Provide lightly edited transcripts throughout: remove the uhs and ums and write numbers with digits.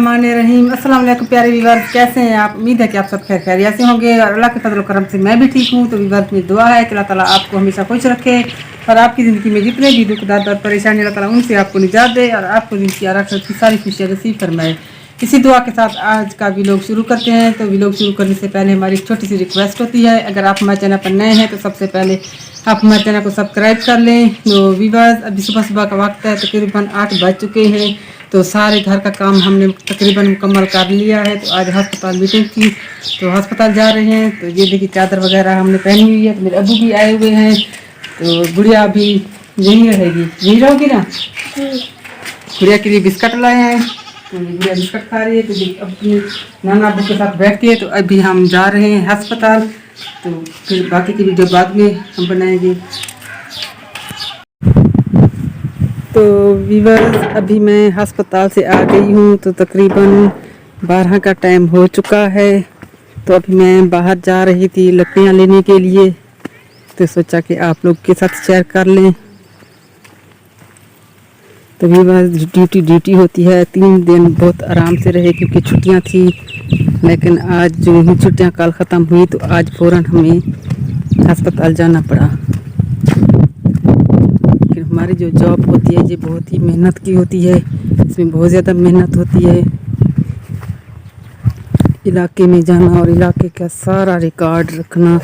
बिस्मिल्लाहिर्रहमानिर्रहीम। अस्सलाम वालेकुम प्यारे व्यूअर्स, कैसे हैं आप? उम्मीद है कि आप सब खैर खैरियत से होंगे और अल्लाह के फजल करम से मैं भी ठीक हूँ। तो व्यूअर्स मेरी दुआ है कि अल्लाह ताला आपको हमेशा खुश रखे और आपकी ज़िंदगी में जितने भी दुख दर्द और परेशानी अल्लाह ताला उनसे आपको निजात दे और आपको ज़िंदगी आखिरत की सारी खुशियाँ नसीब फरमाए। इसी दुआ के साथ आज का व्लॉग शुरू करते हैं। तो व्लॉग शुरू करने से पहले हमारी एक छोटी सी रिक्वेस्ट होती है, अगर आप हमारे चैनल पर नए हैं तो सबसे पहले आप हमारे चैनल को सब्सक्राइब कर लें। तो व्यूअर्स अभी सुबह सुबह का वक्त है, तकरीबन 8 बज चुके हैं। तो सारे घर का काम हमने तकरीबन मुकम्मल कर लिया है। तो आज अस्पताल मीटिंग थी तो अस्पताल जा रहे हैं। तो ये देखिए चादर वगैरह हमने पहनी हुई है। तो मेरे अबू भी आए हुए हैं, तो गुड़िया भी यहीं रहेगी, यहीं रहोगी ना। गुड़िया के लिए बिस्किट लाए हैं, तो गुड़िया बिस्किट खा रही है। तो अपनी नाना अबू के साथ बैठती है। तो अभी हम जा रहे हैं अस्पताल, तो फिर बाकी की वीडियो बाद में हम बनाएंगे। तो व्यूअर्स अभी मैं अस्पताल से आ गई हूँ, तो तकरीबन 12 का टाइम हो चुका है। तो अभी मैं बाहर जा रही थी लकड़ियाँ लेने के लिए, तो सोचा कि आप लोग के साथ शेयर कर लें। तो व्यूअर्स ड्यूटी होती है। 3 दिन बहुत आराम से रहे क्योंकि छुट्टियाँ थी, लेकिन आज जो ही छुट्टियाँ कल ख़त्म हुई तो आज फ़ौरन हमें अस्पताल जाना पड़ा। हमारी जो जॉब होती है ये बहुत ही मेहनत की होती है, इसमें बहुत ज़्यादा मेहनत होती है। इलाके में जाना और इलाके का सारा रिकॉर्ड रखना,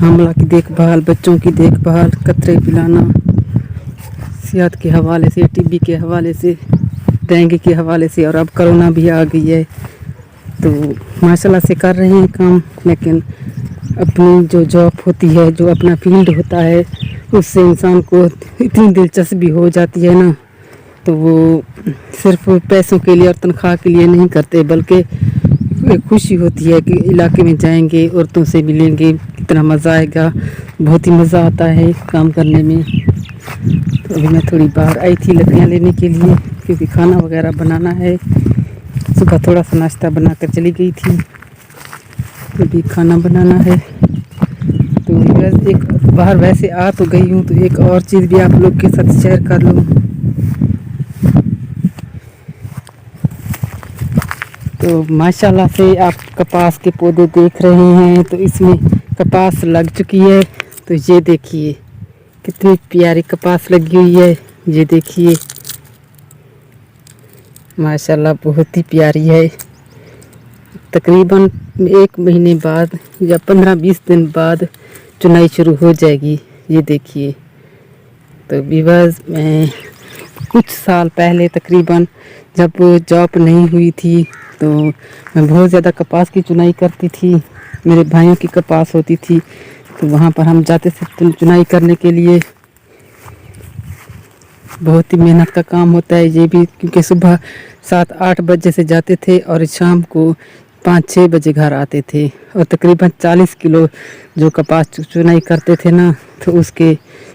हमला की देखभाल, बच्चों की देखभाल, कतरे पिलाना, सेहत के हवाले से, टीबी के हवाले से, डेंगू के हवाले से, और अब कोरोना भी आ गई है। तो माशाल्लाह से कर रहे हैं काम, लेकिन अपनी जो जॉब होती है, जो अपना फील्ड होता है, उससे इंसान को इतनी दिलचस्पी हो जाती है ना, तो वो सिर्फ पैसों के लिए और तनख्वाह के लिए नहीं करते, बल्कि एक खुशी होती है कि इलाके में जाएंगे, औरतों से मिलेंगे, कितना मज़ा आएगा। बहुत ही मज़ा आता है काम करने में। तो अभी मैं थोड़ी बाहर आई थी लकड़ियाँ लेने के लिए, क्योंकि खाना वगैरह बनाना है। सुबह थोड़ा सा नाश्ता बना कर चली गई थी, अभी खाना बनाना है। तो एक बाहर वैसे आ तो गई हूँ, तो एक और चीज़ भी आप लोग के साथ शेयर कर लूँ। तो माशाल्लाह से आप कपास के पौधे देख रहे हैं, तो इसमें कपास लग चुकी है। तो ये देखिए कितनी प्यारी कपास लगी हुई है, ये देखिए माशाल्लाह बहुत ही प्यारी है। तकरीबन 1 महीने बाद या 15-20 दिन बाद चुनाई शुरू हो जाएगी, ये देखिए। तो व्यूअर्स मैं कुछ साल पहले तकरीबन जब जॉब नहीं हुई थी, तो मैं बहुत ज़्यादा कपास की चुनाई करती थी। मेरे भाइयों की कपास होती थी, तो वहाँ पर हम जाते थे चुनाई करने के लिए। बहुत ही मेहनत का काम होता है ये भी, क्योंकि सुबह 7-8 बजे से जाते थे और शाम को 5-6 बजे घर आते थे। और तकरीबन 40 किलो जो कपास चुनाई करते थे ना, तो उसके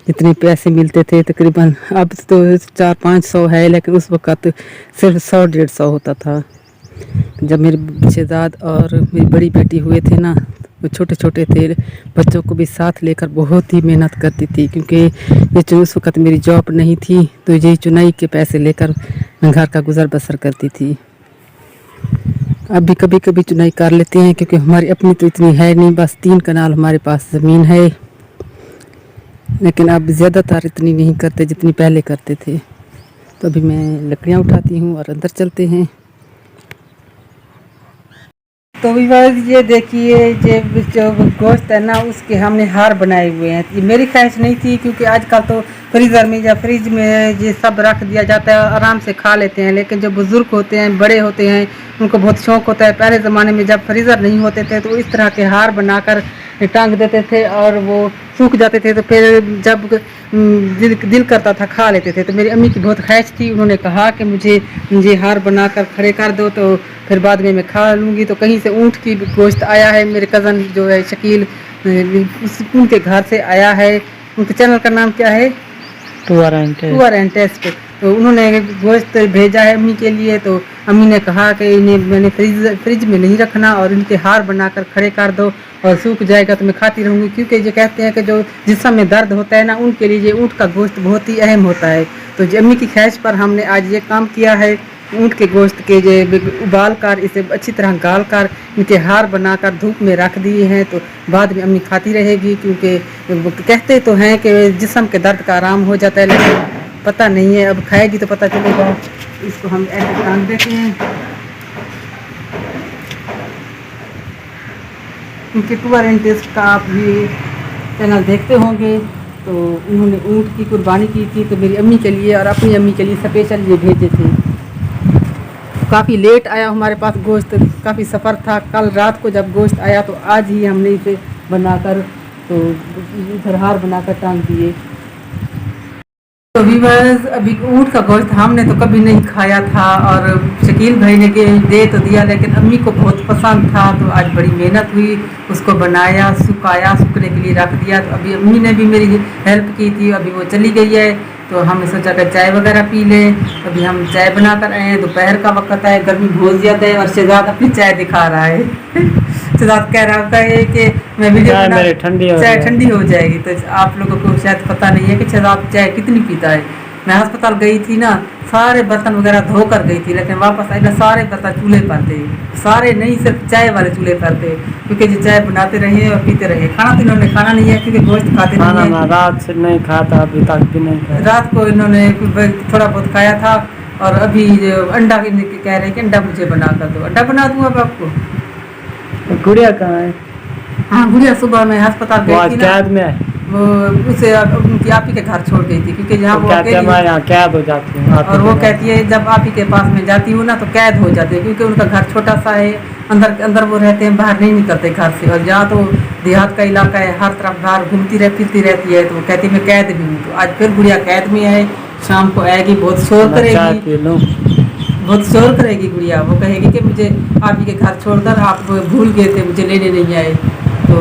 जितने पैसे मिलते थे तकरीबन, अब तो 400-500 है, लेकिन उस वक़्त सिर्फ 100-150 होता था। जब मेरे शहजाद और मेरी बड़ी बेटी हुए थे ना, वो छोटे छोटे थे, बच्चों को भी साथ लेकर बहुत ही मेहनत करती थी, क्योंकि ये उस वक़्त मेरी जॉब नहीं थी, तो यही चुनाई के पैसे लेकर मैं घर का गुजर बसर करती थी। अब भी कभी कभी चुनाई कर लेते हैं, क्योंकि हमारी अपनी तो इतनी है नहीं, बस 3 कनाल हमारे पास ज़मीन है, लेकिन अब ज़्यादातर इतनी नहीं करते जितनी पहले करते थे। तो अभी मैं लकड़ियाँ उठाती हूँ और अंदर चलते हैं। तो व्यूअर्स ये देखिए, ये जो गोश्त है ना, उसके हमने हार बनाए हुए हैं। ये मेरी ख्वाहिश नहीं थी, क्योंकि आजकल तो फ्रीज़र में या फ्रिज में ये सब रख दिया जाता है, आराम से खा लेते हैं। लेकिन जो बुज़ुर्ग होते हैं, बड़े होते हैं, उनको बहुत शौक़ होता है। पहले ज़माने में जब फ्रीज़र नहीं होते थे, तो इस तरह के हार बनाकर टांग देते थे और वो सूख जाते थे। तो फिर जब दिल करता था खा लेते थे। तो मेरी अम्मी की बहुत ख्वाहिश थी, उन्होंने कहा कि मुझे ये हार बनाकर खड़े कर दो, तो फिर बाद में मैं खा लूँगी। तो कहीं से ऊँट की गोश्त आया है, मेरे कज़न जो है शकील, उनके घर से आया है। उनके चैनल का नाम क्या है? Tour and taste. तो उन्होंने गोश्त भेजा है अम्मी के लिए। तो अम्मी ने कहा कि इन्हें मैंने फ्रिज में नहीं रखना और इनके हार बनाकर खड़े कर दो, और सूख जाएगा तो मैं खाती रहूँगी। क्योंकि ये कहते हैं कि जो जिस्म में दर्द होता है ना, उनके लिए ये ऊँट का गोश्त बहुत ही अहम होता है। तो अम्मी की ख्वाहिश पर हमने आज ये काम किया है। ऊँट के गोश्त के जो उबाल कर इसे अच्छी तरह गाल कर इनके हार बनाकर धूप में रख दिए हैं, तो बाद में अम्मी खाती रहेगी, क्योंकि कहते तो हैं कि जिस्म के दर्द का आराम हो जाता है, लेकिन पता नहीं है, अब खाएगी तो पता चलेगा। इसको हम ऐसे टांग देते हैं। क्योंकि टूअर एंड टेस्ट का आप भी चैनल देखते होंगे, तो उन्होंने ऊँट की कुर्बानी की थी, तो मेरी अम्मी के लिए और अपनी अम्मी के लिए स्पेशल ये भेजे थे। काफ़ी लेट आया हमारे पास गोश्त, काफ़ी सफ़र था। कल रात को जब गोश्त आया तो आज ही हमने इसे बनाकर तो इधर हार बनाकर टांग दिए। तो व्यूअर्स, अभी ऊँट का गोश्त हमने तो कभी नहीं खाया था, और शकील भाई ने दे तो दिया, लेकिन अम्मी को बहुत पसंद था, तो आज बड़ी मेहनत हुई, उसको बनाया, सुखाया, सूखने के लिए रख दिया। तो अभी अम्मी ने भी मेरी हेल्प की थी, अभी वो चली गई है, तो हमने सोचा कि चाय वगैरह पी लें। अभी हम चाय बनाकर आए हैं, दोपहर का वक्त है, गर्मी बहुत ज़्यादा है, और शहजाद अपनी चाय दिखा रहा है। शहजाद कह रहा होता है कि मैं वीडियो बना, चाय ठंडी हो जाएगी। तो आप लोगों को शायद पता नहीं है कि शहजाद चाय कितनी पीता है। मैं अस्पताल गई थी ना, सारे बर्तन वगैरह धो कर गई थी, लेकिन वापस आई ना सारे बर्तन चूल्हे पर थे, सारे नहीं, सिर्फ चाय वाले चूल्हे पर थे, क्योंकि जो चाय बनाते रहे और पीते रहे। खाना तो इन्होंने खाना नहीं है, क्योंकि गोश्त खाते नहीं है। रात से नहीं खाता, अभी तक भी नहीं खाया। रात को इन्होंने थोड़ा बहुत खाया था, और अभी अंडा कह रहे हैं कि अंडा मुझे बना कर दो। अंडा बना दूँ अब आपको? गुड़िया कहाँ है? हाँ, गुड़िया सुबह में अस्पताल गई थी ना, में वो उसे उनकी आप ही के घर छोड़ गई थी, क्योंकि जहाँ वो यहाँ कैद हो जाती है, और वो कहती है जब आप ही के पास में जाती हूँ ना तो कैद हो जाती है, क्योंकि उनका घर छोटा सा है, अंदर वो रहते हैं, बाहर नहीं निकलते घर से, और जहाँ तो देहात का इलाका है, हर तरफ बाहर घूमती फिरती रहती है, तो वो कहती है मैं कैद भी हूँ। तो आज फिर गुड़िया कैद में है, शाम को आएगी, बहुत शोर करेगी, बहुत शोर करेगी गुड़िया। वो कहेगी कि मुझे आप ही के घर छोड़कर आप भूल गए थे, मुझे लेने नहीं आए। तो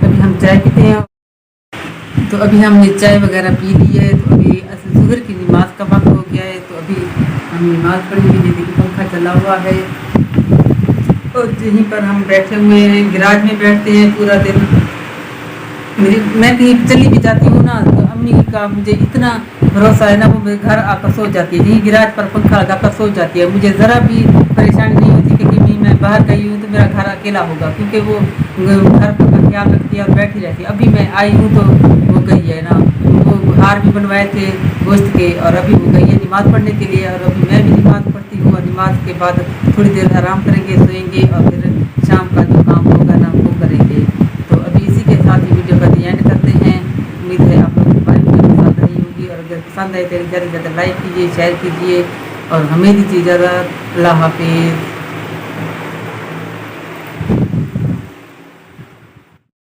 अभी हम चाय पीते हैं, तो अभी हमने चाय वगैरह पी ली है, तो अभी ज़ुहर की नमाज का वक्त हो गया है, तो अभी हम नमाज पढ़ेंगे। जैसे कि पंखा चला हुआ है, और यहीं पर हम बैठे हुए हैं, गैराज में बैठते हैं पूरा दिन। मैं कहीं चली भी जाती हूँ ना, तो अम्मी का मुझे इतना भरोसा है ना, वो मेरे घर आकर सो जाती है, यहीं गैराज पर पंखा लगा कर सो जाती है। मुझे ज़रा भी परेशानी नहीं होती कि मैं बाहर गई हूँ तो मेरा घर अकेला होगा, क्योंकि वो घर पर ख्याल रखती है और बैठी रहती है। अभी मैं आई हूँ तो वो गई है ना, वो हार भी बनवाए थे गोश्त के, और अभी वो गई है नमाज़ पढ़ने के लिए, और अभी मैं भी नमाज़ पढ़ती हूँ, और नमाज के बाद थोड़ी देर आराम करेंगे, सोएंगे, और फिर शाम का जो काम होगा ना वो करेंगे। तो अभी इसी के साथ ही वीडियो का एंड करते हैं। उम्मीद है आप लोगों को हमारी वीडियो पसंद आई होगी, और अगर पसंद आए तो ज़्यादा से ज़्यादा लाइक कीजिए, शेयर कीजिए, और हमें दीजिए इजाज़त। अल्लाह हाफिज़।